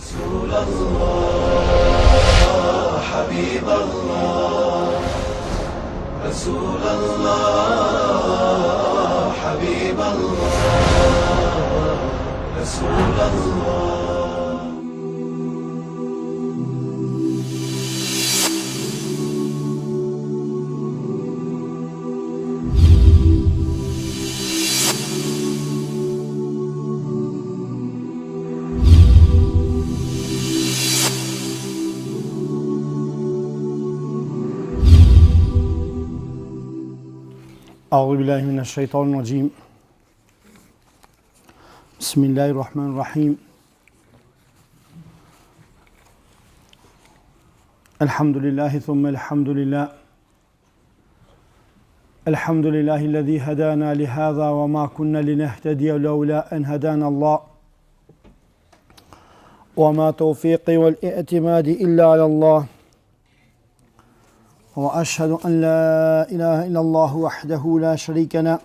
رسول الله حبيب الله رسول الله حبيب الله رسول الله أعوذ بالله من الشيطان الرجيم بسم الله الرحمن الرحيم الحمد لله ثم الحمد لله الحمد لله الذي هدانا لهذا وما كنا لنهتدي لولا أن هدانا الله وما توفيقي والاعتماد إلا على الله وأشهد أن لا إله إلا الله وحده لا شريك له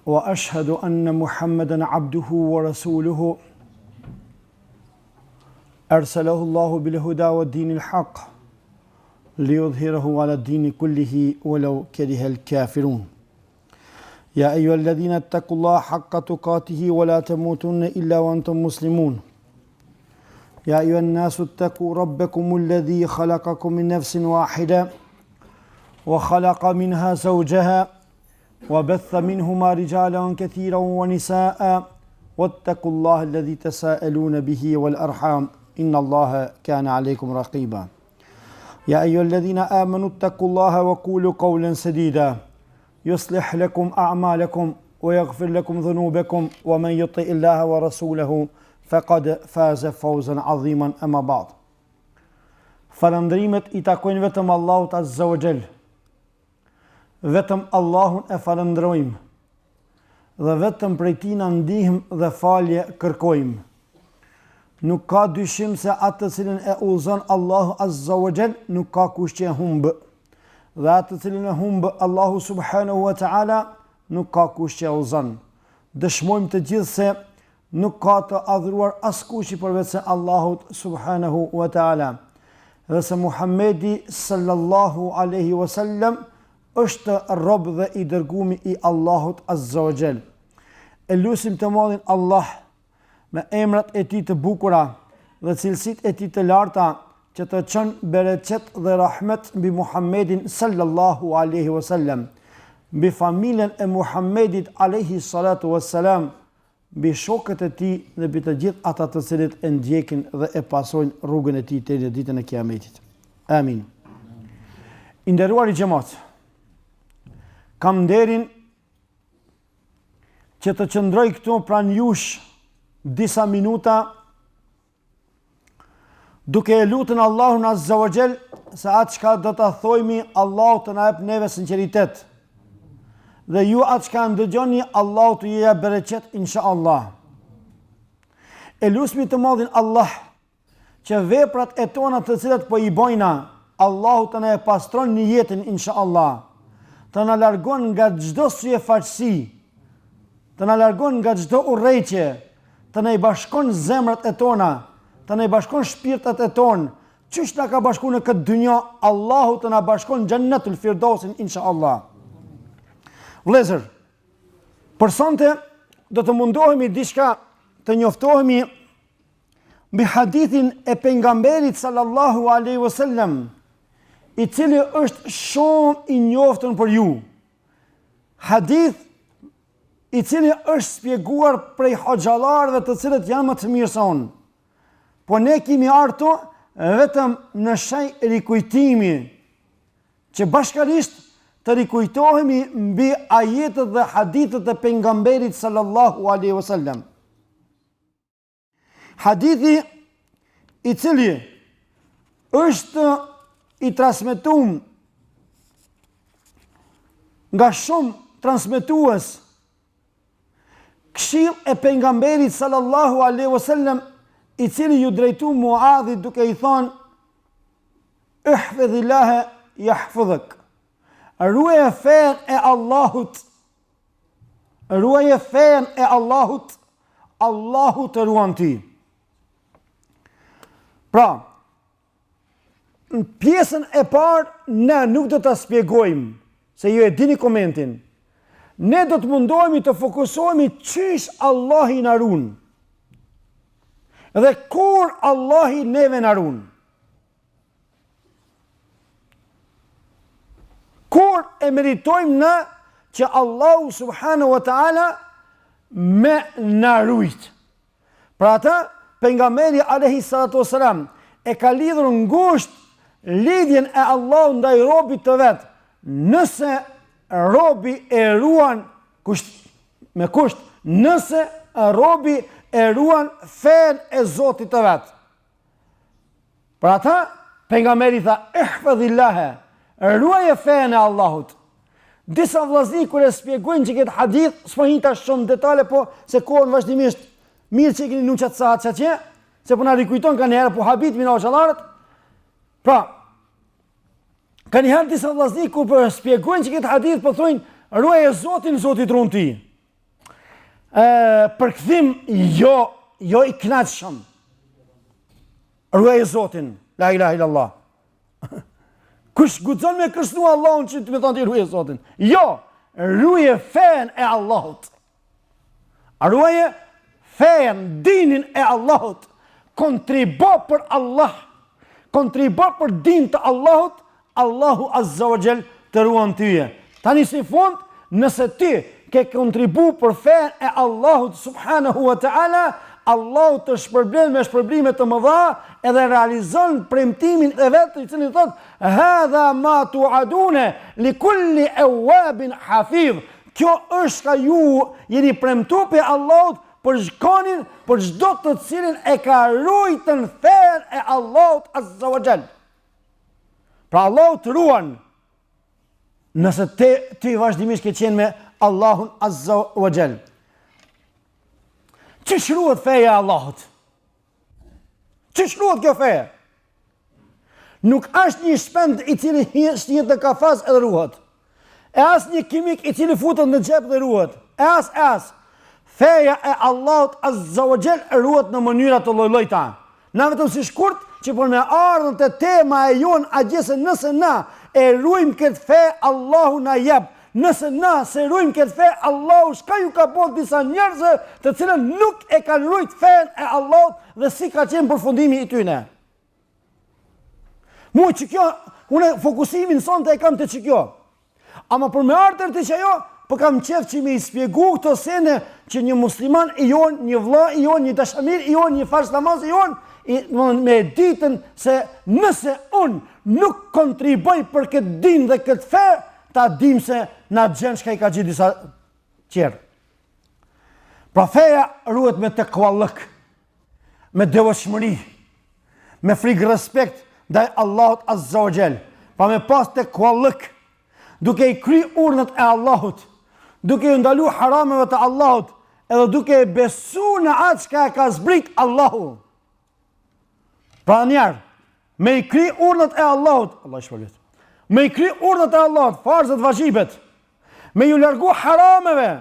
وأشهد أن محمدًا عبده ورسوله أرسله الله بالهدى والدين الحق ليظهره على الدين كله ولو كره الكافرون يا أيها الذين اتقوا الله حق تقاته ولا تموتن إلا وأنتم مسلمون يا أيها الناس اتقوا ربكم الذي خلقكم من نفس واحدة وخلق منها زوجها وبث منهما رجالا كثيرا ونساء واتقوا الله الذي تساءلون به والأرحام إن الله كان عليكم رقيبا يا أيها الذين آمنوا اتقوا الله وقولوا قولا سديدا يصلح لكم أعمالكم ويغفر لكم ذنوبكم ومن يطع الله ورسوله faqad faza fawzan adhiman amma ba'd. Falëndrimet I takojnë vetëm Allahut Azza wa Jall. Vetëm Allahun e falëndrojmë dhe vetëm prej Tij na ndihmë dhe falje kërkojmë. Nuk ka dyshim se atë të cilin e udhëzon Allahu Azza wa Jall nuk ka kush që e humbë. Dhe atë të cilin e humbë Allahu Subhanahu wa Ta'ala nuk ka kush që e udhëzon. Dëshmojmë të gjithë se nuk ka të adhuruar askush përveç se Allahut Subhanahu wa Ta'ala dhe se Muhammedi sallallahu alaihi wasallam është rob dhe I dërgumi I Allahut Azza wa Jall. E lutim të madhin Allah me emrat e Tij të bukura dhe cilësitë e Tij të larta që të çon bereqet dhe rahmet mbi Muhammedin sallallahu alaihi wasallam, mbi familjen e Muhammedit alaihi salatu wassalam, mbi shokët e Tij dhe mbi të gjithë ata të cilët e ndjekin dhe e pasojnë rrugën e Tij deri në ditën e Kiametit. Amin. I nderuari xhamat, kam nderin që të qëndroj këtu pranë jush disa minuta duke e lutur Allahun Azza wa Jall se atë çka do ta thojmë Allahu të na jap neve sinqeritet. Dhe ju atë që ka ndëgjoni, Allahu të jeja bereqet, insha Allah. E lusmi të madhin Allah, që veprat e tona të cilat po I bojna, Allahu të na e pastron një jetën, insha Allah. Të na largon nga çdo syefaqësi, të na largon nga çdo urrëqje, të na I bashkon zemrat e tona, të na I bashkon shpirtat e tonë, çish na ka bashkuar në këtë dynjë, Allahu të na bashkon në Xhennetul Firdausin, insha Allah. Vlezër, për sonte do të mundohemi diçka të njoftohemi mbi hadithin e pejgamberit sallallahu alaihi wasallam, I cili është shumë I njoftën për ju. Hadith I cili është shpjeguar prej hoxhallarëve të cilët janë më të mirë se unë. Po ne kemi ardhur vetëm në shenjë rikujtimi që bashkërisht të rikujtohemi mbi ajetet dhe hadithet e pejgamberit sallallahu alaihi wasallam. Hadithi I cili është I transmetuar nga shumë transmetues, këshill e pejgamberit sallallahu alaihi wasallam I cili ju drejtu Muadhit duke I thonë: "Ihfadhillaha yahfazuk." Ruaje fen e Allahut. Ruaje fen e Allahut. Allahu të ruan ti. Pra, në pjesën e parë, ne nuk do të spjegojmë, se ju e dini komentin, ne do të mundohemi të fokusohemi qysh Allahi në runë, dhe kur Allahi neve në runë. Kur e meritojmë në që Allahu subhanahu wa ta'ala me në rujtë. Pra ata, pejgamberi alayhi salatu wasalam e ka lidhur ngushtë lidhjen e Allahut ndaj robit të vet. Nëse robi e ruan me kusht, nëse robi e ruan fen e Zotit të vet. Pra ata, pejgamberi tha, ihfadhillaha, ruaje fen e Allahut. Disa vllazni kur e shpjegojnë që këtë hadith, s'po hita shumë detale, po se kohën vazhdimisht mirë që i keni nuqat sa që, se po na rikujton ka njëherë po habit mina o qalarët. Pra, ka njëherë disa vllazni kur për shpjegojnë që këtë hadith, po thojnë, ruaje Zotin, Zotit ruan ti. Përkthim, jo i knaqshëm. Ruaje Zotin, la ilaha illallah. Kush guxon me kërcënu Allahun që të më thonë ti ruaje Zotin? Jo, ruaje fen e Allahut. Ruaje fen, dinin e Allahut. Kontribo për Allah. Kontribo për din të Allahut, Allahu Azza wa Jall të ruan tyje. Tani si fund, nëse ti ke kontribu për fen e Allahut subhanahu wa ta'ala, Allahu të shpërblen me shpërblime të mëdha edhe realizon premtimin e vetë i cili thot hadha ma tu'adune li kulli awabin hafidh. Kjo është ka ju jeni premtu pe Allahut për shkonin për çdo të cilin e ka ruajtën fen e Allahut Azza wa Jall. Pra Allahu të ruan nëse ti vazhdimisht ke qenë me Allahun Azza wa Jall. Që shruat feja Allahut? Që shruat kjo feja? Nuk është një shpend i cili shtijet në kafaz edhe ruhat. E as një kimik i cili futët në gjep dhe ruhat. E as. Feja e Allahut Azza wa Jall ruhat në mënyra të lloj-llojta. Na vetëm si shkurt që për me ardhën të tema e jonë a gjese nëse na e ruajmë këtë fe, Allahu na jep. Nëse na se ruajmë këtë fe, Allahu shka ju ka bërë disa njerëzë të cilën nuk e kanë ruajt fen e Allahut dhe si ka qenë përfundimi i tyne. Mu që kjo, une fokusimin sonte e kam të që kjo. Ama për me ardhër të që jo, për kam qef që me i spjegu këto sene që një musliman i jonë, një vlla i jonë, një dashamir i jonë, një farz namaz i jonë, me ditën se nëse unë nuk kontriboj për këtë din dhe këtë fe, ta dim se na gjenë shka i ka gjithë disa qerë. Pra feja ruhet me të kuallëk, me devotshmëri, me frikë respekt ndaj Allahut Azza wa Jall. Pra me pas të kuallëk, duke i kry urdhët e Allahut, duke i ndalu harameve të Allahut, edhe duke i besu në atë shka e ka zbrit Allahu. Pra njerë, me i kry urdhët e Allahut, Allah i shpëllet, me i kry urdhët e Allahut, farzët vazhibet, me ju largu harameve,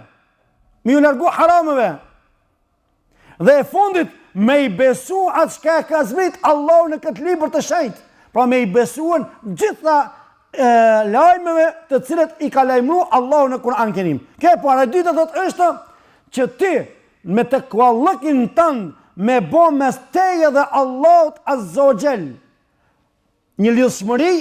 dhe e fundit me i besu atë shka e ka zbrit Allahu në këtë libër të shenjtë, pra me i besuën gjitha lajmeve të cilët i ka lajmëru Allahu në Kur'an Kerim. Ke para dyta thot është që ti me të kuallëkin tënd me bo mes teje dhe Allahut Azza wa Jall një lidhshmëri,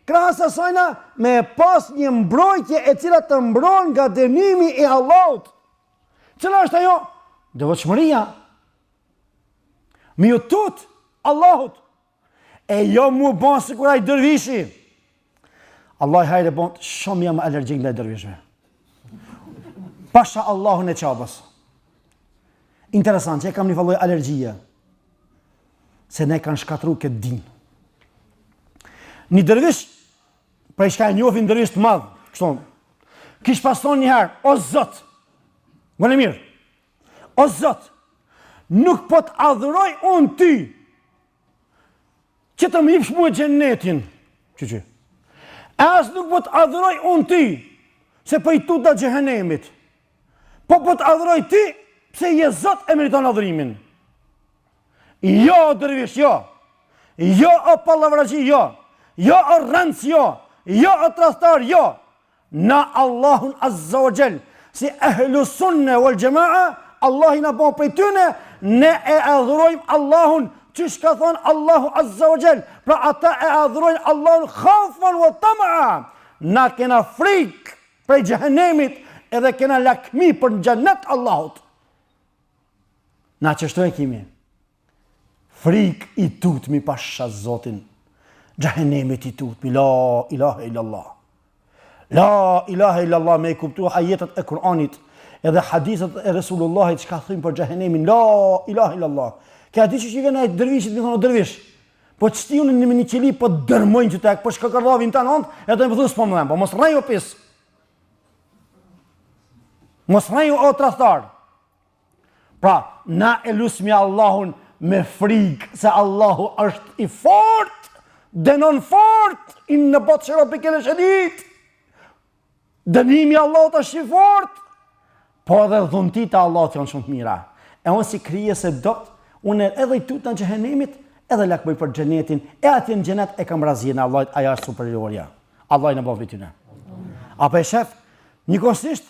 krahas asajna me pas një mbrojtje e cila të mbron nga dënimi i Allahut. Cila është ajo? Devotshmëria. Mi ju tut Allahut. E jo mu bon si kur ai dërvishi. Allah i hajre bon, shumë jam alergjik ndaj dërvishve. Pasha Allahun e qabës. Interesant që e kam një falloj alergjia. Se ne kanë shkatru këtë din. Një dërvish, prej shka e njofin dërvish të madhë, kështon, kish pason njëherë, o Zot, gënë e mirë, o Zot, nuk po të adhuroj unë ty, që të më jipsh mu e gjennetin, që, as nuk po të adhuroj unë ty, se po i tuta gjehenemit, po të adhuroj ty, pse je Zot e meriton adhurimin. Jo, dërvish, jo. jo o pallavrazi, jo o rëndës, jo o tradhtar, jo. Na Allahun Azza wa Jall, si ahlu sunne wal jamaa, Allah i na bon prej tyne, ne e adhurojmë Allahun çish ka thonë Allahu Azza wa Jall. Pra ata e adhurojnë Allahun khaufan wa tamaa. Na kena frikë prej xhehenemit edhe kena lakmi për në xhennet Allahut. Na çështoj e kimi. Frikë i tutmi pasha Zotin. Xhehenemit i tutmi. La ilaha illallah. La ilaha illallah, me i kuptu ajetet e Kur'anit edhe hadithet e Resulullahit që ka thënë për xhehenemin. La ilaha illallah. Ka di që vjen ai dervishit më thonë dervish. Po çti unë në një qeli po dërmojnë që tek po shkakardhavin tan hont, edhe më thos po më dhem, po mos rrej o pis. Mos rrej o tradhtar. Pra, na e lusmi Allahun me frikë se Allahu është i fort, dënon fort, inna batshi rabbika lashadid. Dënimi i Allahut është i fort, po edhe dhuntit e Allahut janë shumë të mira. E unë si krijese dot, unë edhe i tut në xhehenemit, edhe lakmoj për xhenetin, e atje në xhenet e kam razien Allahut, ajo është superiorja. Allah i na bëvë tyne. Apo e shef, njëkohësisht,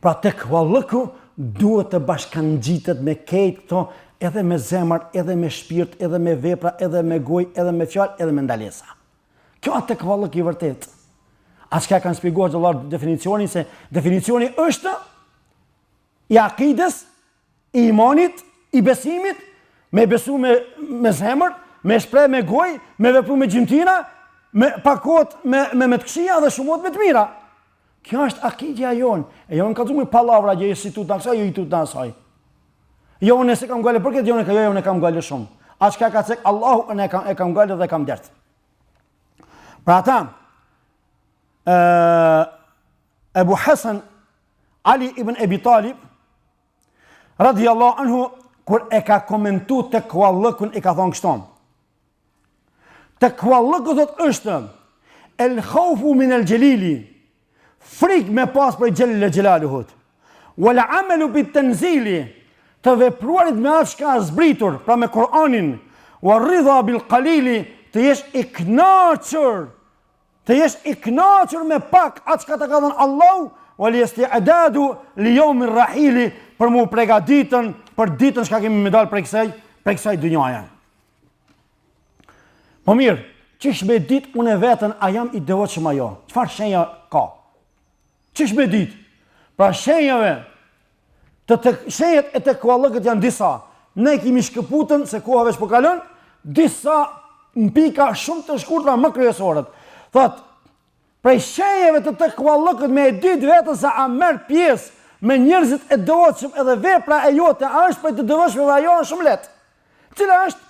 pra tekvallëku duhet të bashkangjitet me këtë këto, edhe me zemër, edhe me shpirt, edhe me vepra, edhe me gojë, edhe me fjalë, edhe me ndalesa. Kjo është tekvallëk i vërtet. As ka kanë shpjeguar xhallar definicionin se definicioni është i akides, i imanit, i besimit, me besu me zemër, me shpreh me gojë, me vepru me gjymtyra, me pakot me të këqija dhe shumot me të mira. Kjo është akidja jonë. E jo në ka zumë palavra, jo si tut në kësaj, jo i tut në asaj. Jo unë se kam gale për këtë, jo unë kam gale shumë. As ka cek Allahu e kam gale dhe kam dert. Pra ata, Ebu Hasan Ali ibn Abi Talib radhiyallahu anhu kur e ka komentu tekvallëkun e ka thonë kështon. Tekvallëku thot është el khawfu min el gjelili, frik me pas për gjellile gjelaluhut, wal amelu bit tenzili, të vepruarit me atë shka zbritur, pra me Kur'anin, wa ridha bil qalili, të jesh i knaqër, me pak atë shka të ka dhënë Allahu, wal isti'dadu li yawmir rahili, për mu pregaditën për ditën shka kemi me dalë prej kësaj dynjaja. Po mirë, qish me dit unë e vetën a jam i devotshëm ajo? Çfarë shenja ka? Qish me dit? Pra shenjave, shenjat e tekvallëkut janë disa. Ne kemi shkëputën se koha veç po kalon, disa në pika shumë të shkurtra më kryesorët. Thot, prej shenjave të tekvallëkut me e dit vetën se a merr pjesë me njerëzit e devotshëm edhe vepra e jote, a është prej të devotshmeve ajo është shumë lehtë. Cila është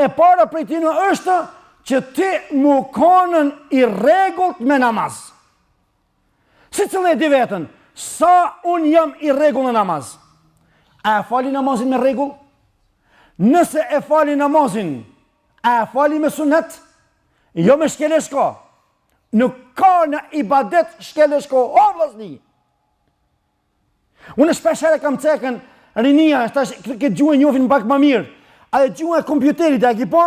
e para prej tyre është që ti mu konën i rregullt me namaz. Si cilë e di vetën, sa unë jam i rregull në namaz? A e fali namazin me rregull? Nëse e fali namazin, a e fali me sunet? Jo me shkeleshko. Nuk ka në ibadet shkeleshko, o vllazni. Unë shpeshere kam cekën rinia, këtë gjuhë e njofin pak më mirë. A e gjuhë e kompjuterit, a ki po?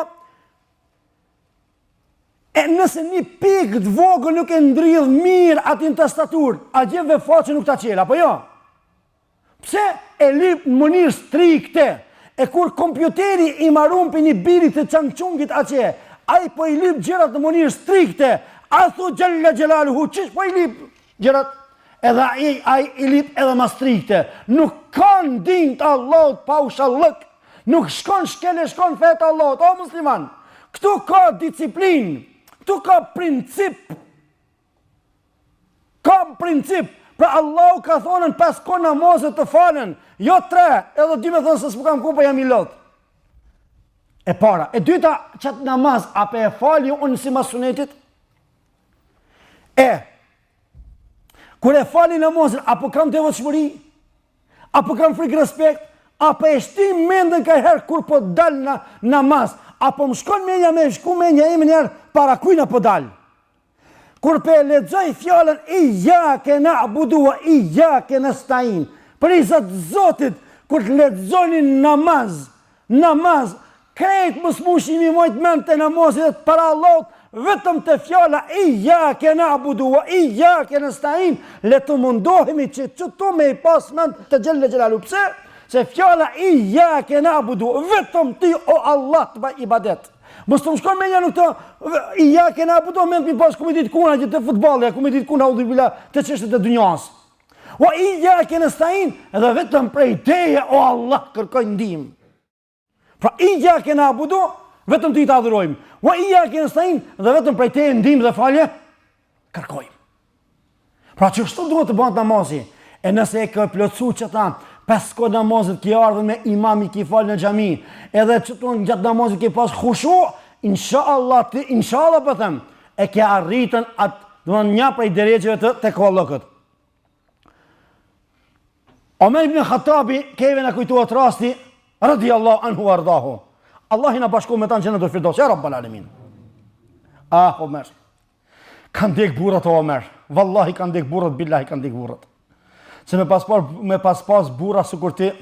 E nëse një pikë të vogël nuk e ndridh mirë atin tastatur, a gjeve faqe nuk ta qela, po jo? Pse e lip në mënirë strikte, e kur kompjuteri i marun për një birit të qanqungit atje, a i po i lip gjerat në mënirë strikte, a thu gjella gjelaluhu, qish po i lip gjerat? Edhe a i lip edhe ma strikte. Nuk kanë din të Allahut pa u shallëk, nuk shkon shkele, shkon fetë Allahut, o musliman, këtu ka disiplin, këtu ka princip, pra Allahu ka thonën 5 kohë namazet të falen, jo 3, edhe 2 me thonë se s'pu kam ku pa jam i lot. E para, e dyta, qatë namaz, ape e fali unë si masunetit? Kur e fali namazin, apo kam devotshmëri, apo kam frikë respekt, apo e shtim mendën ka herë kur po dal në namaz, apo më shkon menja me shku menja ime njerë para kujna po dal. Kur pe lexoj fjalën iyyake na'budu wa iyyake nasta'in, prizat Zotit, kur të lexoni namaz, krejt mos mushimi mojt mend të namazit para Allahut, vetëm të fjala iyyake na'budu wa iyyake nasta'in, le të mundohemi që çto me i pas mend të xhelle xhelalu. Pse? Se fjala iyyake na'budu, vetëm ti o Allah të bëj ibadet. Mos të më shkon me një në këto iyyake na'budu, mend mi pas ku më ditë kuna që të futbollit, ku më ditë kuna udhibila të çështjet e dunjas. Wa iyyake nasta'in, edhe vetëm prej teje o Allah kërkoj ndihmë. Pra iyyake na'budu, vetëm ti të adhurojmë. Wa iyyake nasta'in, dhe vetëm prej teje ndihmë dhe falje kërkojmë. Pra çështu duhet të bëhet namazi. E nëse e ke plotësuar çata 5 kohë namazit ke ardhur me imam i ke fal në xhami, edhe çto gjatë namazit ke pas khushu, inshallah ti inshallah po them, e ke arritën atë, domthon një prej derexheve të tekvallokut. Omer ibn Khattabi keve na kujtohet rasti radiyallahu anhu wardahu. Allah i na bashkoi me ta në xhenetul firdaus, ya rabbal alamin. Omer. Kanë dek burrat o Omer. Wallahi kanë dek burrat, billahi kanë dek burrat. Se me pas burra sikur ti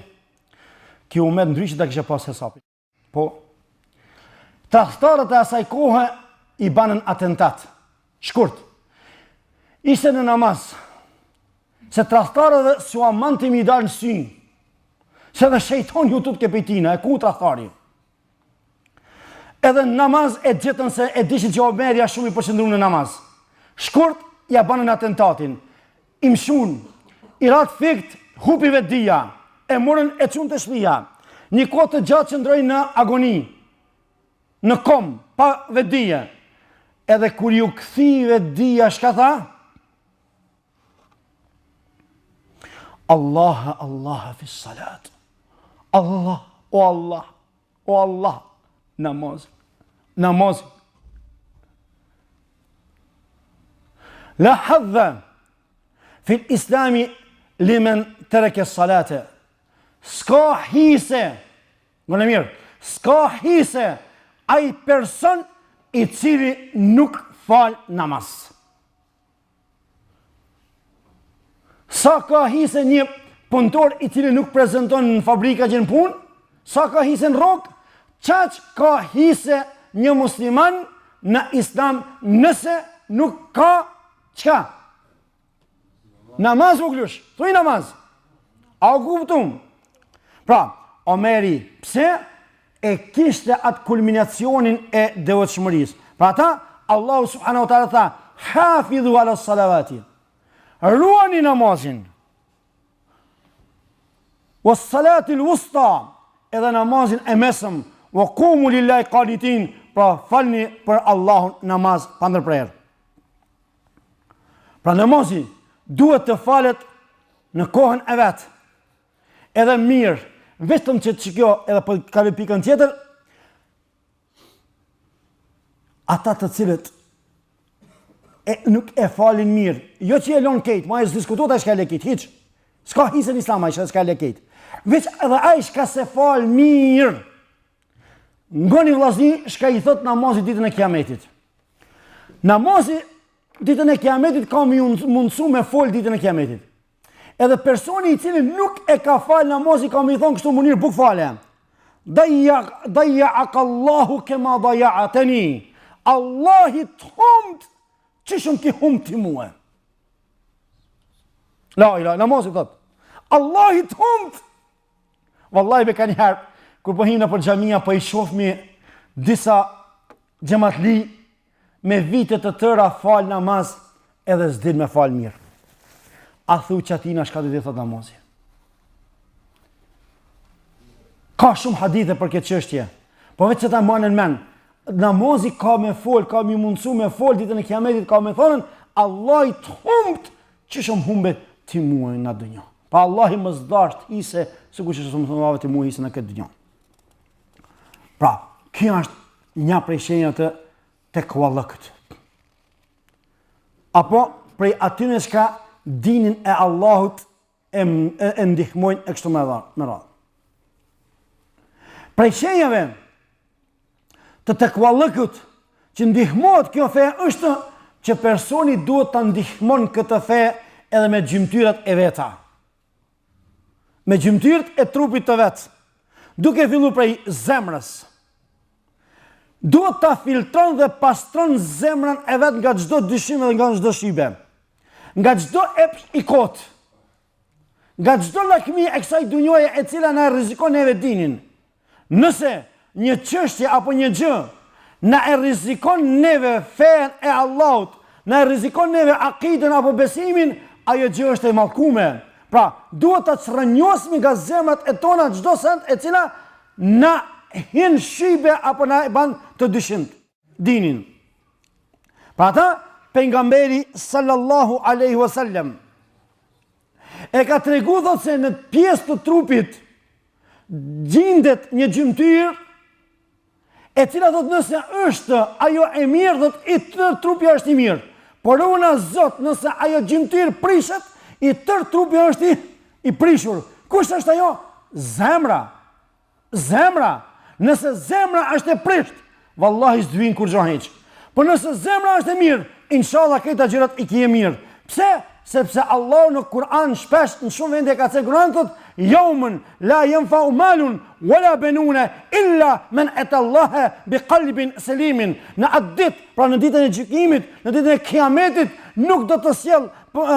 ki umet ndryshe ta kishe pas hesapin. Po tradhtarët e asaj kohe i banën atentat. Shkurt. Ishte në namaz. Se tradhtarëve s'u amanti mi dalë në sy. Se dhe shejton ju tut ke pejtina, e ku tradhtari. Edhe në namaz e gjetën se e dishin që Omerja shumë i përshëndru në namaz. Shkurt, ja banën atentatin. Imshun, i ratë fikt, hupi vedia, e morën e qunë të shpia. Një kohë të gjatë që ndrojnë në agoni, në kom, pa vedia. Edhe kur ju këthi vedia, shka tha? Allah, Allah fi salat. Allah, o Allah, o Allah. Namaz. Namaz. La hadha fi l-islami limen tereke salate. Ska hise, në mirë, ska hise ai person i cili nuk fal namaz. Sa ka hise një punëtor i cili nuk prezenton në fabrika që në punë, sa ka hise në rrugë, qaq ka hise një musliman në islam nëse nuk ka qka? Namaz u glush, thuj namaz. A u kuptum? Pra, Omeri, pse e kishte atë kulminacionin e devotshmërisë. Pra ta, Allahu subhanahu wa ta'ala tha, hafidhu ala salavati. Ruani namazin. Was salatil wusta, edhe namazin e mesëm, wa qumu lillahi qanitin, pra falni për Allahun namaz pa ndërprerje. Pra namazi duhet të falet në kohën e vet. Edhe mirë, vetëm që kjo edhe po ka pikën tjetër, ata të cilët nuk e falin mirë, jo që e lon kejt, ma e s'diskutot a shka e le kejt, hiq, s'ka hisën islam a shka e le kejt, veç edhe a shka se fal mirë, ngoni vllazni shka i thot namazi ditën e kiametit. Namazi ditën e kiametit ka më mundësu me fol ditën e kiametit. Edhe personi i cili nuk e ka fal namazi ka më i thonë kështu munir buk fale. Dajja'akallahu kema dajja'ateni. Allahi të humët që shumë ki humë ti muë. La, namazi thot. Allahi të humët. Wallahi be ka njëherë, kur pëhina për xhamia për i shofmi disa xhamatli me vitet të tëra fal namaz edhe s'din me fal mirë. A thu që atina shka të thot namazi. Ka shumë hadithe për këtë çështje, po vetë që ta manen men, namazi ka me fol, ka me mundësu me fol, ditën e kiametit ka me thonën, Allah i të humbt që shumë humbet ti muaj në dënja. Pa Allah i më zdasht hise, së ku që shumë thëmave ti muaj hise në këtë dënja. Pra, kjo është një prej shenjave të tekvallëkut. Apo prej atyre që dinin e Allahut e ndihmojnë e kështu me radhë. Prej shenjave të tekvallëkut që ndihmohet kjo fe është që personi duhet të ndihmon këtë fe edhe me gjymtyrat e veta. Me gjymtyrat e trupit të vetë. Duke fillu prej zemrës, duhet ta filtron dhe pastron zemrën e vet nga çdo dyshim dhe nga çdo shibe. Nga çdo epsh i kot. Nga çdo lakmi e kësaj dunjoje e cila na rrezikon neve dinin. Nëse një çështje apo një gjë na e rrezikon neve fen e Allahut, na e rrezikon neve akiden apo besimin, ajo gjë është e mallkume. Pra, duhet ta çrrënjosim nga zemrat e tona çdo send e cila na hin shibe apo na e ban të dyshimt dinin. Pra ata pejgamberi sallallahu alaihi wasallam e ka tregu thot se në pjesë të trupit gjendet një gjymtyr e cila thot nëse është ajo e mirë, thot i tërë trupi është i mirë. Por una Zot, nëse ajo gjymtyr prishet, i tërë trupi është i prishur. Kush është ajo? Zemra. Zemra. Nëse zemra është e prisht, vallahi s'dvin kur gjo heq. Por nëse zemra është e mirë, inshallah këta gjërat i kje mirë. Pse? Sepse Allah në Kur'an shpesh në shumë vende ka thënë Kur'an thot yawmun la yanfa'u malun wala banuna illa man ata Allah bi qalbin salimin. Në atë ditë, pra në ditën e gjykimit, në ditën e kiametit, nuk do të sjell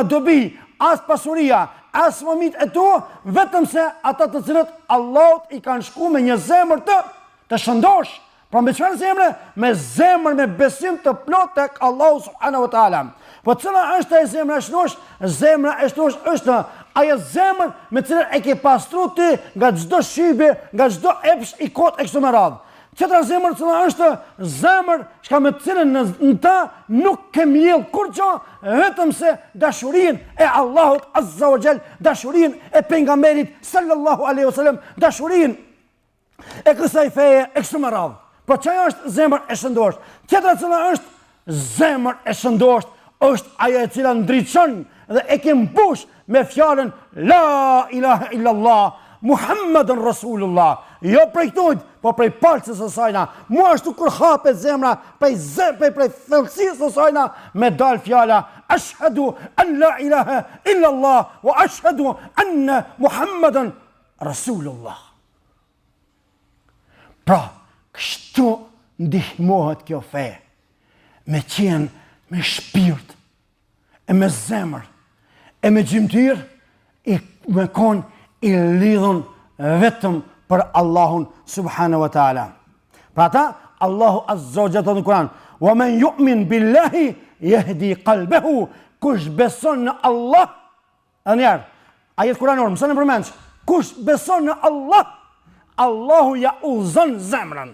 dobi as pasuria, as fëmijët e tu, vetëm se ata të cilët Allahut i kanë shkuar me një zemër të shëndosh. Pra me çfarë zemre? Me zemër me besim të plot tek Allahu subhanahu wa taala. Po cila është e zemra e shëndosh? Zemra e shëndosh është ajo zemër me cilën e ke pastruar ti nga çdo shibe, nga çdo epsh i kot e kështu me radhë. Qëtra zemër cila është zemër shka me cilën në ta nuk ke mjell kur gjo, vetëm se dashurinë e Allahut azza wa jall, dashurinë e pejgamberit sallallahu alaihi wasallam, dashurinë e kësaj feje e kështu me radhë. Po çaja është zemër e shëndosh. Qëtra cila është zemër e shëndosh është ajo e cila ndriçon dhe e ke mbush me fjalën la ilaha illallah Muhammedun Rasulullah. Jo prej këtujt, po prej palcës së sajna. Mu ashtu kur hapet zemra prej thellësisë së sajna me dal fjala ashhadu an la ilaha illallah wa ashhadu anna Muhammedun Rasulullah. Pra, kështu ndihmohet kjo fe, me qenë me shpirt, e me zemër, e me gjymtyr, me kon i lidhun vetëm për Allahun subhanahu wa ta'ala. Pra ta, Allahu azza wa jalla në Kur'an, wa men yu'min billahi yahdi qalbahu, kush beson në Allah, njerë, ajet Kur'anor, mësën e përmenç, kush beson në Allah, Allahu ja udhëzon zemrën.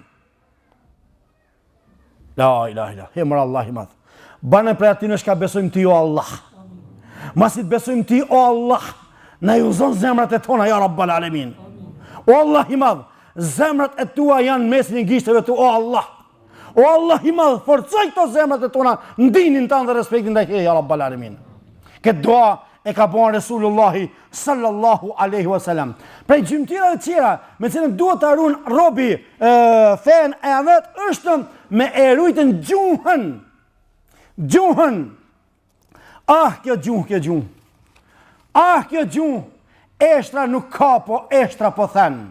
La ilaha illa, hemër Allah i madh. Banë prej aty nësh ka besojmë ti o Allah. Masit besojmë ti o Allah, na ju udhëzon zemrat e tona ja Rabbal Alamin. O Allah i madh, zemrat e tua janë mesin e gishteve tu o Allah. O Allah i madh, forcoj këto zemrat e tona ndinin tanë dhe respektin ndaj teje ja Rabbal Alamin. Këtë dua e ka bën Resulullahi sallallahu alaihi wasallam. Prej gjymtyrave të tjera me cilën duhet të harun robi fen e vet është me e rujtën gjuhën. Gjuhën. Ah, kjo gjuhë. Ah, kjo gjuhë. Eshtra nuk ka, po eshtra po thënë.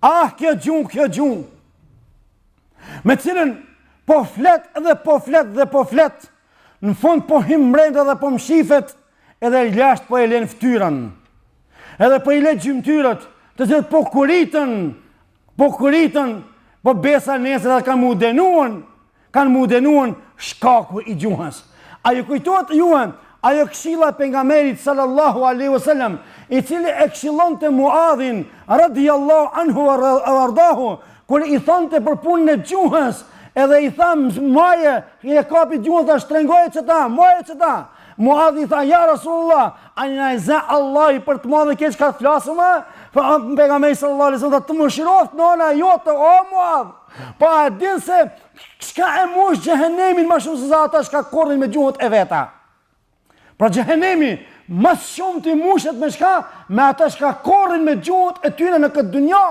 Ah, kjo gjuhë. Me cilën po flet dhe po flet. Në fund po him mrenda dhe po mshifet, edhe lasht po e len ftyrën. Edhe po i le gjymtyrët, të cilët po kuritën, po besa nesër dhe kanë mu denuan shkaku i gjuhës. Ajo kujtohet juën, ajo këshilla e pejgamberit sallallahu alaihi wasallam, i cili e këshillonte Muadhin radhiyallahu anhu wa ardahu, kur i thonte për punën e gjuhës, edhe i tham maje, i e kapi gjuhën dhe shtrengoj që ta, maje që ta. Muadhi i tha, ja Rasulullah, a një najza Allah i për të madhe keq ka të flasëma? Pejgamberi sallallahu alaihi wasallam të më shiroft nëna jote, o Muadh. Pa e din se shka e mush gjehenemin ma shumë se sa ata shka korrin me gjuhët e veta. Pra gjehenemi mas shumë të mushet me shka, me ata shka korrin me gjuhët e tyre në këtë dunja.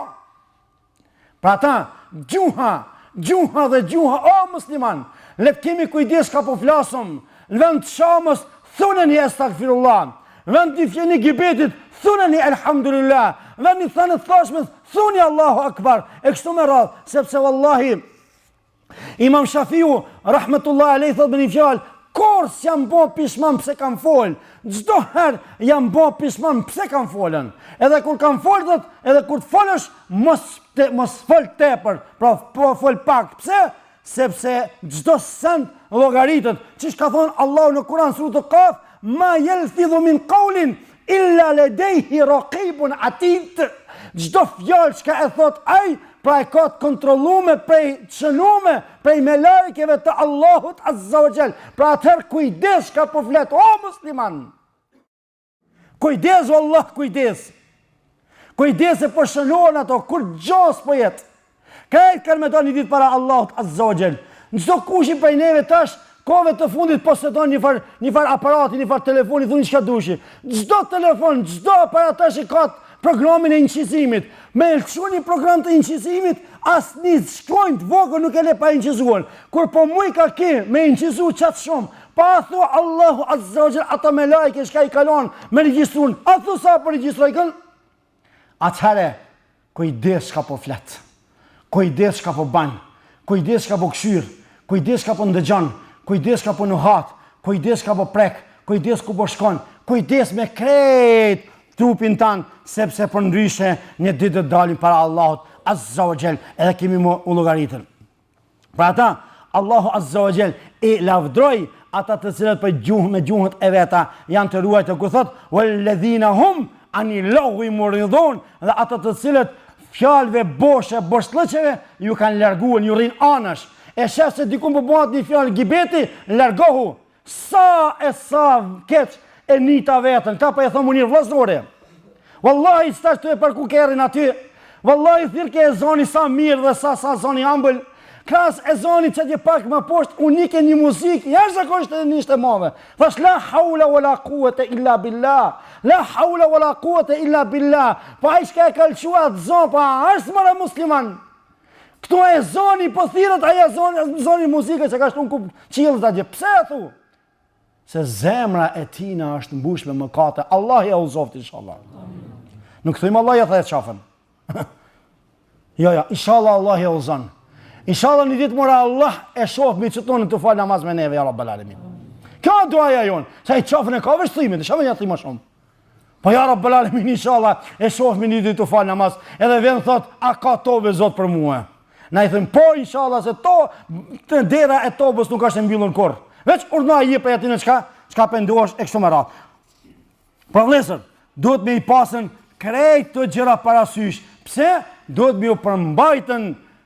Pra ta, gjuha dhe gjuha, o musliman, let kemi kujdes ka po flasëm, në vend të shamës, thuneni estagfirullah, në vend të fjeni gibetit, thuneni elhamdulillah, në vend një thënë të thashmës, thuni Allahu Akbar, e kështu me radhë, sepse vallahi, Imam Shafiu, rahmetullah alejhi, thot me një fjalë, kur s'jam bo pishman pse kam fol, çdo herë jam bo pishman pse kam folën. Edhe kur kam folë, edhe kur të folësh, mos fol tepër, pra po fol pak. Pse? Sepse çdo send llogaritët. Çish ka thonë Allahu në Kur'an surë Kaf, ma yalfidhu min qawlin illa ladayhi raqibun atid. Çdo fjalë që e thot ai, pra e ka të kontrollume, prej çënume, prej me lajkeve të Allahut Azza wa Jall. Pra atëherë kujdes ka po flet, o musliman. Kujdes, Allah, kujdes. Kujdes e po shënohen ato, kur gjos po jetë. Këtë kanë me do një ditë para Allahut Azza wa Jall. Në çdo kushi prej neve tash, kove të fundit posedon një far aparati, një far telefoni, thuni çka dushi. Çdo telefon, çdo aparat tash e ka programin e inqizimit. Me lëshu një program të inqizimit, asë një shkrojnë të vogër nuk e le pa inqizuar. Kur po muj ka ki me inqizu qatë shumë, pa a thua Allahu Azza wa Jall, ata me lajke shka i kalon me regjistrun, a thu sa për registrojkën? Atëhere, kujdes shka po fletë, kujdes shka po banë, kujdes shka po këshyrë, kujdes shka po ndëgjon, kujdes shka po nuhat, kujdes shka po prek, kujdes ku po shkon, kujdes me krejt trupin tanë, sepse për ndryshe një ditë të dalim para Allahut Azza wa Jall, edhe kemi më u llogaritën. Pra ata, Allahu Azza wa Jall i lavdroi ata të cilët për gjuhë me gjuhët e veta janë të ruajtur, ku thot walladhina hum ani lagwi muridun, dhe ata të cilët fjalëve boshe, boshllëqeve ju kanë larguar, ju rrin anash. E shef se dikun po bëhet një fjalë gibeti, largohu. Sa keq e nita vetën, ta pa e thonë munir vllazore. Wallahi stash të e parku kerrin aty. Wallahi thirke e zoni sa mirë dhe sa zoni ambël. Kras e zoni që gjë pak më poshtë, unike një muzikë, jashtëzakonisht edhe një ishte madhe. Thash la haula wala quwata illa billah. La haula wala quwata illa billah. Po ai shka e kalçua atë zonë, pa është mëra musliman. Këtu e zoni po thirrët, ai e zoni muzikë që ka shtuar ku qiellët atje. Pse e thu? Se zemra e tina është mbush me mëkate. Allah ja uzoft inshallah. Nuk thujmë Allah ja thajt qafën. Jo, inshallah Allah ja uzon. Inshallah një ditë mora Allah e shoh mi qëtonë të falë namaz me neve, ja Rabbel Alamin. Kjo duaja jonë, sa i qafën e ka vështrimin, të shamë një thima shumë. Po ja Rabbel Alamin, inshallah, e shoh mi një ditë të falë namaz, edhe vend thot, a ka tobe zot për mua? Na i thëmë, po inshallah, se të dera e tobës nuk është e mbyllur kur. Veç urdhna i për jetinë çka penduash e kështu me radhë. Pra vlesër, duhet me i pasën krejt të gjëra parasysh. Pse? Duhet me ju përmbajtën,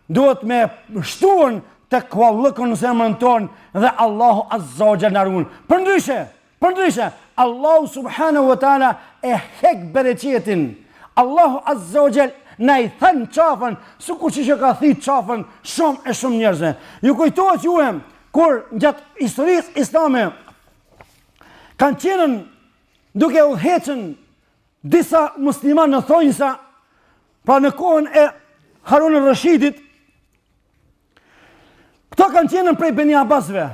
duhet me shtuën të kuallëkën në zemrën tonë dhe Allahu Azza wa Jall na ruan. Për ndryshe, Allahu Subhanahu wa Taala e hek bereqetin. Allahu Azza wa Jall na i thën qafën, sikur që ka thit qafën shumë njerëzve. Ju kujtohet juve kur gjatë historisë islame kanë qenën duke udhëheqën disa muslimanë në thonjësa, pra në kohën e Harun al-Rashidit, këto kanë qenën prej Beni Abbasve.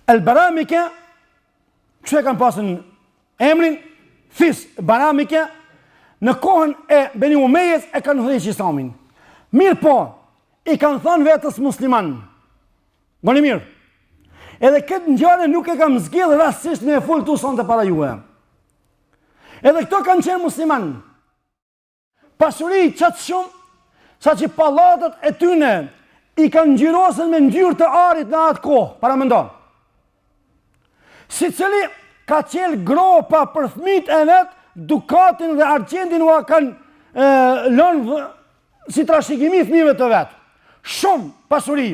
El Baramike, që e kanë pasën emrin, Fis Baramike, në kohën e Beni Umejes e kanë udhëheqë islamin. Mirë po, i kanë thënë vetës musliman. Bëni mirë. Edhe këtë ngjarje nuk e kam zgjedhur rastësisht me fol tu sonte para juve. Edhe këto kanë qenë musliman. Pasuri qatë shumë, sa që pallatët e tyne i kanë ngjyrosën me ngjyrë të arit në atë kohë, para mendon. Si cili ka qelë gropa për fëmijët e vet, dukatin dhe argjendin ua kanë lënë si trashëgimi fëmijëve të vet. Shumë pasuri.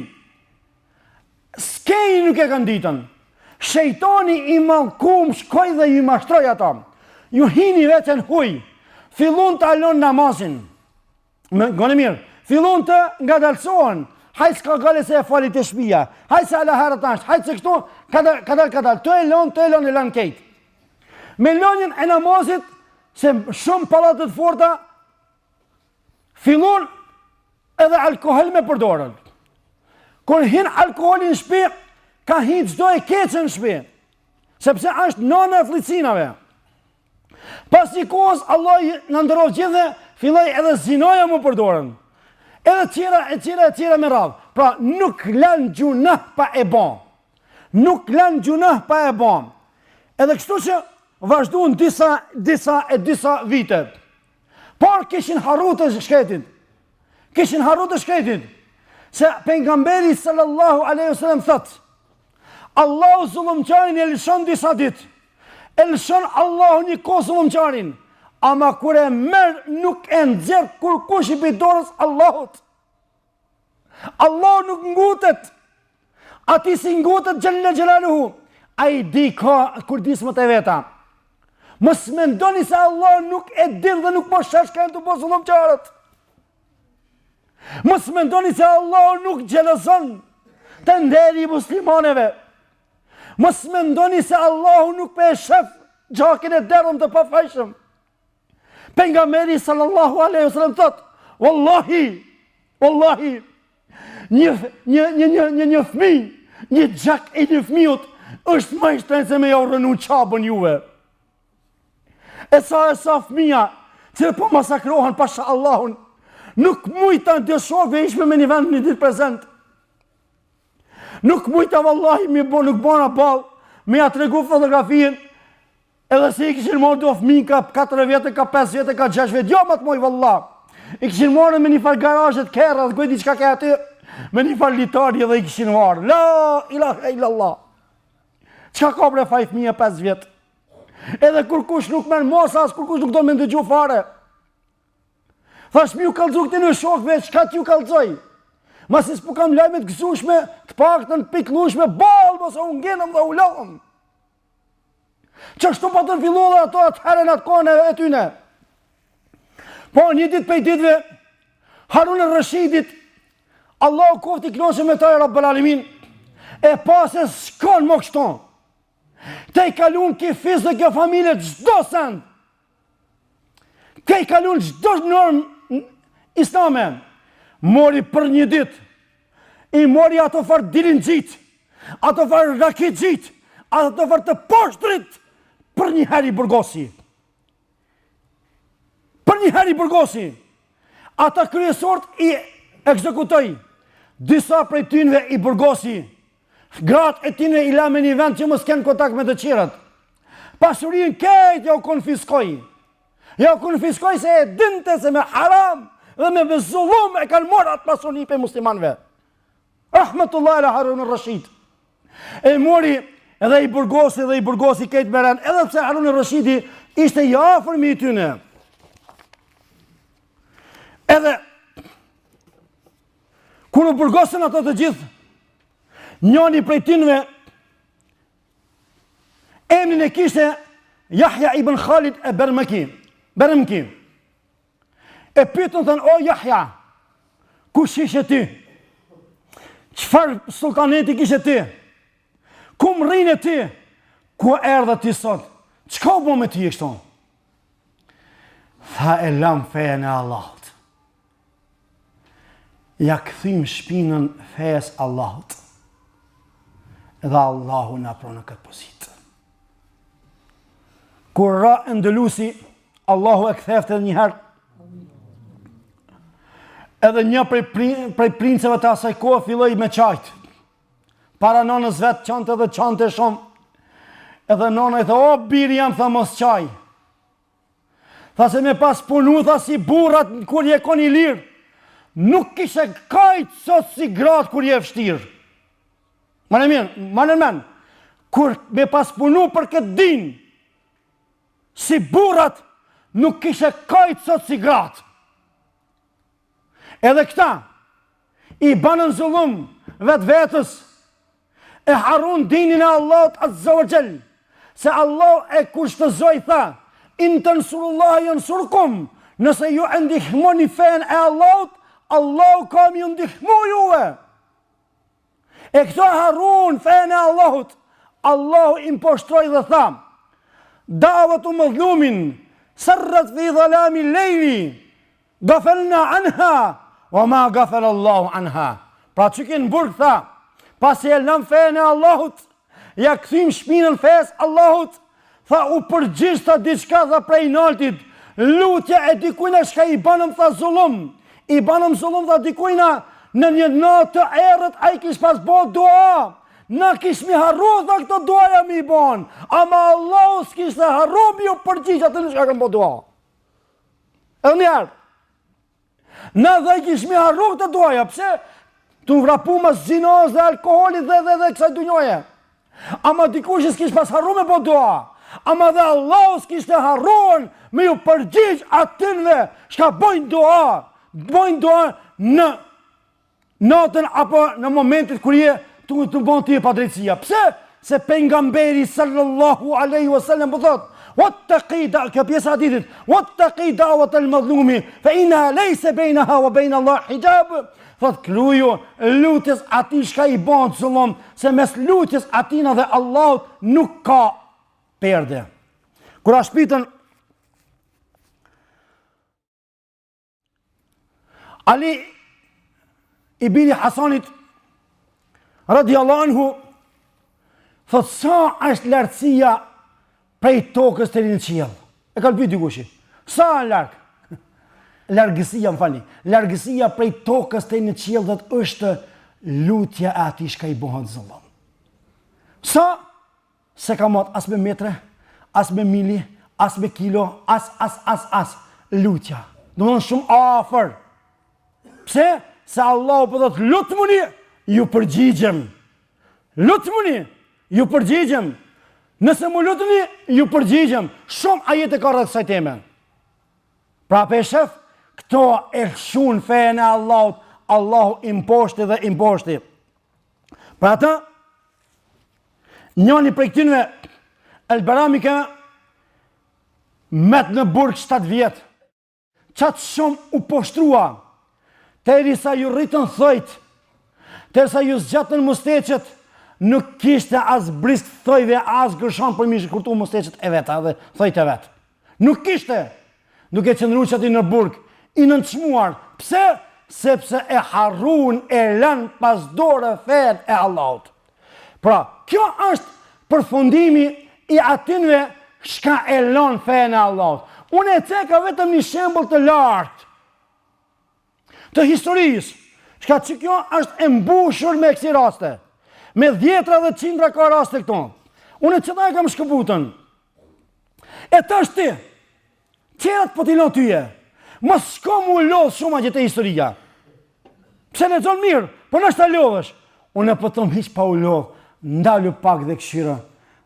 Skej nuk e kanë ditën. Shejtani i mallkum shkoi dhe ju mashtroi ata. Ju hini vetën huj. Fillon të alon namazin. Goni mirë. Fillon të ngadalsohen. Hajt s'ka gale se e falit e shpia. Hajt se ala herët ashtë. Hajt se këtu, kadal. Të e lon kejt. Me lonjën e namazit, se shumë palatët forta, fillon edhe alkohol me përdorën. Kur hin alkoholin në shtëpi, ka hin çdo e keqe në shtëpi. Sepse është nëna e flicinave. Pas një kohës, Allah në ndërroj gjithë, filloj edhe zinoja më përdorën. Edhe tjera me radhë. Pra, nuk lanë gjunah pa e bon. Nuk lanë gjunah pa e bon. Edhe kështu që vazhduan disa vitet. Por kishin harru të shkretin. Se pejgamberi sallallahu alaihi wasallam thot, Allahu zullumçarin e lëshon disa ditë. E lëshon Allahu një kohë zullumçarin. Ama kur e merr nuk e nxjerr kur kush i dorës Allahut. Allahu nuk ngutet. Ati si ngutet Gjelle Gjelaluhu. A i di ka kurdismët e veta. Mos mendoni se Allah nuk e din dhe nuk po shesh ka e të po zullumçarët. Mos mendoni se Allah nuk gjelozon të nderi muslimaneve. Mos mendoni se Allah nuk pe shef gjakin e derëm të pafajshëm. Pejgamberi sallallahu alaihi wasallam thot, wallahi, një fëmijë, një gjak e një fëmijët është më i shtrenjtë se me ja rënu qabën juve. E sa fëmija, që po masakrohen pasha Allahun, nuk mujta në dëshove ishme me një vend një ditë prezent. Nuk mujta vallahi nuk bona balë, me ja tregu fotografien, edhe se i kishin morë do fëmijë ka 4 vjetë, ka 5 vjetë, ka 6 vjetë, jo më të moj vallah. I kishin morë me një farë garajët kërra, dhe kujti qka ke aty, me një farë litarje dhe i kishin marë. La ilaha illallah. Qka ka bre faj fëmija 5 vjetë? Edhe kur kush nuk merë mosa, as kur kush nuk do me ndëgju fare. Thash mi ju kalëzu këti në shokve, qka t'ju kalëzoj? Masis po kam lajmet gëzushme, të pak të në piklushme, balë, mos u ngenëm dhe u lohëm. Qështu pa të fillu dhe ato atë herën atë kone e tyne. Po një dit për i ditve, Harun e Rashidit, Allah kofti knoshë me taj Rabbel Alamin, e pasë s'kon më kështon. Te i kalun ki fizë dhe kjo familje gjdo send. Te i kalun gjdo normë islame. Mori për një dit, i mori ato farë dilin gjitë, ato farë rakit gjitë, ato farë të poshtrit, për një heri burgosi. Ata kryesort i ekzekutoj, disa prej tynve i burgosi, gratë e tynve i la me një vend që mos kenë kontakt me të qirat. Pasurin kejt ja u konfiskoj. Ja u konfiskoj se e dinte se me haram dhe me vëzullum e kanë morë atë pasuni për muslimanve. Rahmetullah ala Harun al-Rashid. E mori edhe i burgosi kejt meren, edhe pse Harun al-Rashidi ishte i afërmi i tyne. Edhe, kur u burgosën ato të gjithë, njëni prej tynve, emnin e kishte Yahya ibn Khalid e Bermki. E pyetën thënë, o Yahya, kush ishe ti? Qëfar sultaneti kishe ti? Ku më rrinë ti? Ku erdhe ti sot? Qka u bo me ti e kështon? Tha e lam fejën e Allahut. Ja këthim shpinën fejes Allahut. Dhe Allahu na pronë këtë pozitë. Kur ra ndëlusi, Allahu e këthefte dhe njëherë. Edhe një prej princeve të asaj kohë filloi me qajtë. Para nonës vetë qante dhe qante shumë. Edhe nona i tha, o biri jam, tha mos qaj. Tha se me pas punu, tha si burrat kur je koni lirë. Nuk kishe kajtë sot si gratë kur je vështirë. Manë men, kur me pas punu për këtë din, si burrat nuk kishe kajtë sot si gratë. Edhe këta, i banën zullum vetë vetës, e harun dinin e Allahut Azza wa Jall, se Allah e kushtëzoi tha, in tansurullah yansurkum, nëse ju e ndihmoni fen e Allahut, Allahu ka mi ndihmu juve. E këto harun fen e Allahut, Allahu imposhtroi dhe tha, davatu madhlumin, sarrat fi dhalami lejli, gafalna anha, wa ma gafal Allahu anha. Pra që kënë burg tha, pas e lëm fejën e Allahut, ja këthim shpinën fejës Allahut, Tha u përgjishta diçka tha prej naltit. Lutja e dikujna shka i banëm tha zullum. I banëm zullum tha dikujna në një natë të errët a i kish pas bo dua. Na kish mi harru tha këto duaja mi i bon. Ama Allah s'kish të harru mi u përgjisht atë në shka kanë bo dua. Edhe njerë. Na dhe i kish mi harru këto duaja. Pse? Tu vrapu më zinaz dhe alkoholit dhe kësaj dunjoje. Ama dikush s'kish pas harru me bo dua. Ama dhe Allah s'kish të harruan me ju përgjigj atynve shka bojnë dua. Bojnë dua në natën apo në momentit kur je të bon të je pa drejtësia. Pse? Se pejgamberi sallallahu alaihi wasallam po thot, wattaqi da kjo pjesa e hadithit, wattaqi da'wat al-mazlumi fa inha laysa bainaha wa bain Allah hijab. Thot kruju lutjes atij shka i bën zullum, se mes lutjes atina dhe Allahut nuk ka perde. Kur a shpitën Ali ibn Hasanit radiallahu anhu thot sa është lartësia prej tokës të rinë qiell. E ka lëpit dikushi. Sa larg? Largësia, më falni. Largësia prej tokës të rinë qiell dhe është lutja e atij shka i bëhet zullum. Sa? Se ka mot as me metre, as me mili, as me kilo, as lutja. Do më shumë afër. Pse? Se Allah po thot lutmuni, ju përgjigjem. Lutmuni, ju përgjigjem. Nëse më lutni, ju përgjigjem. Shumë ajete ka rreth kësaj teme. Pra pe shef, këto e lëshun fejën e Allahut, Allahu imposhti dhe imposhti. Pra ata, njëni prej këtynve, Elberami ka met në burg 7 vjetë. Qatë shumë u poshtrua, terisa ju rritën thojt, terisa ju zgjatën musteqet, nuk kishte as brisk thojve, as gërshon për mishë kurtu musteqet e veta dhe thojt e vetë. Nuk kishte, duke qëndru që ati në burg, i nënçmuar. Pse? Sepse e harrun e lën pas dore fejën e Allahut. Pra, kjo është përfundimi i atinve shka e lën fejën e Allahut. Unë e ceka vetëm një shembull të lartë të historisë, shka që kjo është embushur me kësi raste, me 10 dhe 100 ka raste këto. Unë e qëta e kam shkëputën. E të është ti, qërat po t'i lo tyje, më s'ko mu lodhë shumë a gjithë e historia. Pse le zonë mirë, po nështë ta lodhësh. Unë e pëtëm hiq pa u lodhë, ndalu pak dhe këshira,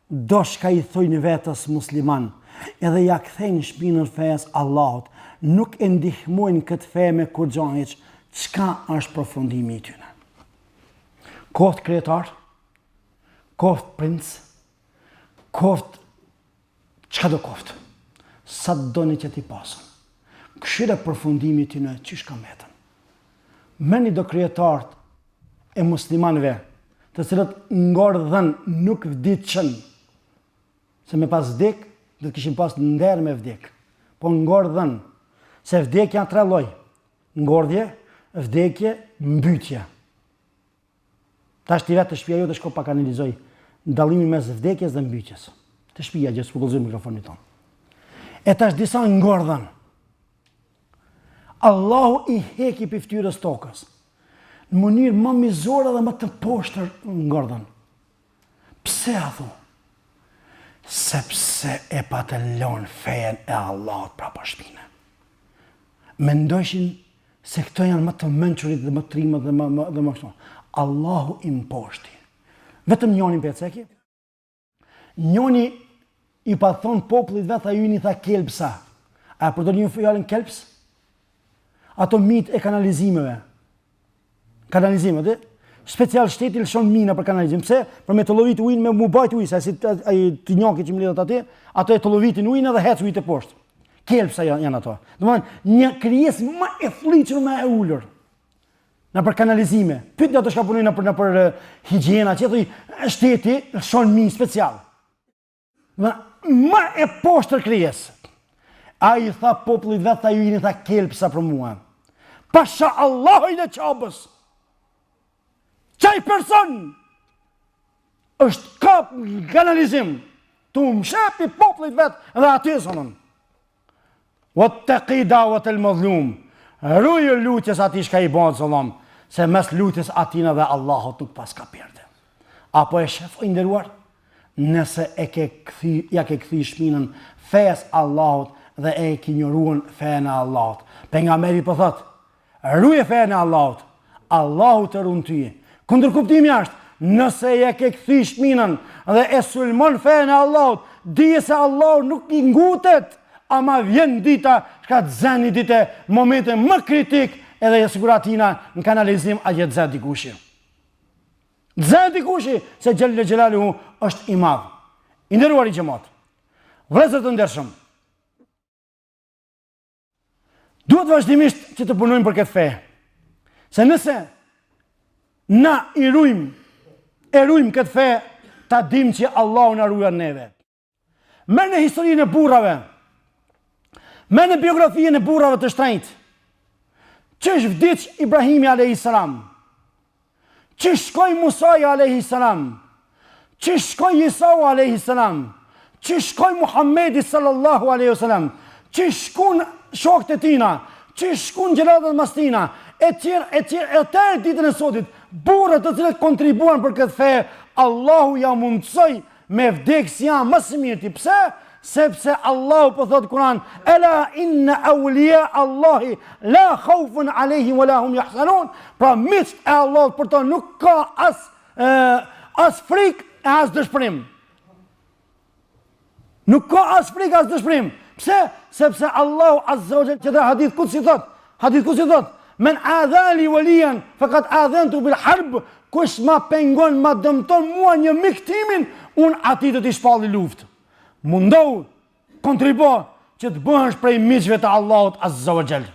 do shka i thujnë vetës musliman, edhe ja kthejnë shpinën fejes Allahut, nuk e ndihmojnë këtë feje me kur gjanë heq, qka është përfundimi i tyne. Kohët kretar, kohët princ, kohët, qka do kohët, sa do një që ti pasën. Këshire përfundimi i tyne, qysh ka metën. Meni do kretarët e muslimanve, të cilët ngordhen nuk vdiqën, se me pas vdek, dhe të kishim pas nder me vdek, po ngordhen, se vdekja janë 3 lloj, ngordhje, vdekje, mbytje. Ta është i vetë të shpia jo të shko pak analizoj dallimin mes vdekjes dhe mbytjes. Të shpia gjithë s'pukullëzim mikrofonit tonë. E ta është disa ngordhen. Allahu i heki për ftyrës tokës. Në mënyrë më mizore dhe më të poshtër ngordhen. Pse a thu? Sepse e pa të lonë fejen e Allahut pra pa shpine. Mendojshin se këto janë më të mençurit dhe më të trimët dhe më kështu. Allahu im poshti. Vetëm njoni për ceki. Njoni i pa thonë popullit vetë a ju një tha kelpsa. A përdor një fjallin kelps? Ato mit e kanalizimeve. Kanalizimeve, special shteti lëshon mina për kanalizim. Pse? Për me të lovit ujnë me mu bajt ujë, se të njoki që më lidhët ati, ato e të lovitin ujnë dhe hec ujtë e poshtë. Kelpsa janë ato. Një krijes më e fliqër më e ullur në për kanalizime. Pytë ato shka punojnë në për higjena, që thuj, shteti lëshon minë special. Më e poshtër krijes. A i tha popullit vetë, tha ju i një tha kelpsa për mua. Pasha Allahojnë e qabës. Qaj person është kap kanalizim, tu mshepi popullit vetë dhe aty sonën. Wattaqi da'wat al-mazlum. Rujë lutjes ati shka i bënë zëllom, se mes lutjes atina dhe Allahot nuk pas ka pjerde. Apo e shef o nderuar, nëse ja ke këthi shminën fejës Allahot dhe e ke ignoruar fejën e Allahot. Pejgamberi po thot, ruje fejën e Allahot, Allahu të runë tyje. Kundër kuptimi ashtë, nëse ja ke këthi shminën dhe e sulmon fejën e Allahot, dije se Allahot nuk i ngutet, ama vjen dita, shka të zeni dite, momente më kritik, edhe e siguratina në kanalizim a jetë zë dikushi. Zë dikushi, se Gjelle Gjelaluhu është i madhë. I nderuar i gjemot. Vlezër të ndershëm. Duhet vazhdimisht që të punojmë për këtë fe. Se nëse na e rujmë këtë fe, ta dim që Allah në rujan neve. Merë në historinë e burrave, me në biografinë e burrave të shtrenjtë, që vdiq Ibrahimi a.s., që shkoj Musaj a.s., që shkoj Isau a.s., që shkoj Muhammedi sallallahu a.s., që shkun shokët e tina, që shkun gjelatët mastina, e tërë ditën e sotit, burët të cilët kontribuan për këtë fe, Allahu ja mundësoj me vdekësia më së mirë. Pse? Sepse Allahu po thotë Kur'an, ela inna awliya Allahi la khawfun alehim wa la hum yahzanun. Pra miqt e Allahut për to nuk ka as frikë e as dëshpërim. Nuk ka as frikë as dëshpërim. Pse? Sepse Allahu azza wa jalla që hadith kutsi thot, men adhali waliyan faqad adhantu bil harb. Kush ma pengon, ma dëmton mua një mik timin, unë ati të t'i shpalli luftë. Mundohu, kontribo që të bëhesh prej miqve të Allahut azza wa jall.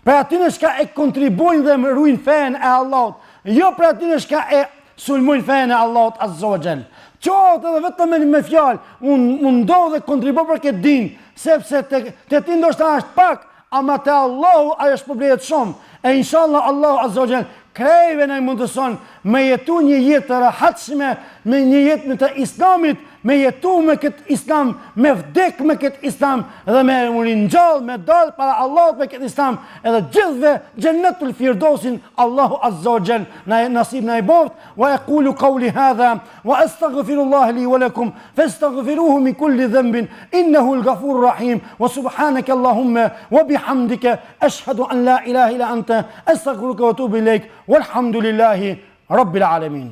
Për atyre shka e kontribojnë dhe më ruajnë fenë e Allahut, jo për atyre shka e sulmojnë fenë e Allahut azza wa jall. Qohët edhe vetëm me fjalë, unë mundohu dhe kontribo për këtë din, sepse të ti ndoshta është pak, ama të Allahu ajo është përblejet shumë. E inshallah Allahu azza wa jall krejve në i mundëson me jetu një jetë të rahatshme, me një jetë në të islamit, me jetu me këtë islam, me vdek me këtë islam, dhe me rinjall, me dalë para Allahut me këtë islam, edhe gjithve gjennetul firdosin, Allahu azza wa jall nasib në i boft. Wa aqulu qawli hadha, wa astaghfirullah li wa lakum, fastaghfiruhu min kulli dhanbin, innahu al-ghafurur rahim, wa subhanaka Allahumma, wa bihamdika, ashhadu an la ilaha illa anta, astaghfiruka wa atubu ilayk, walhamdulillahi rabbil alamin.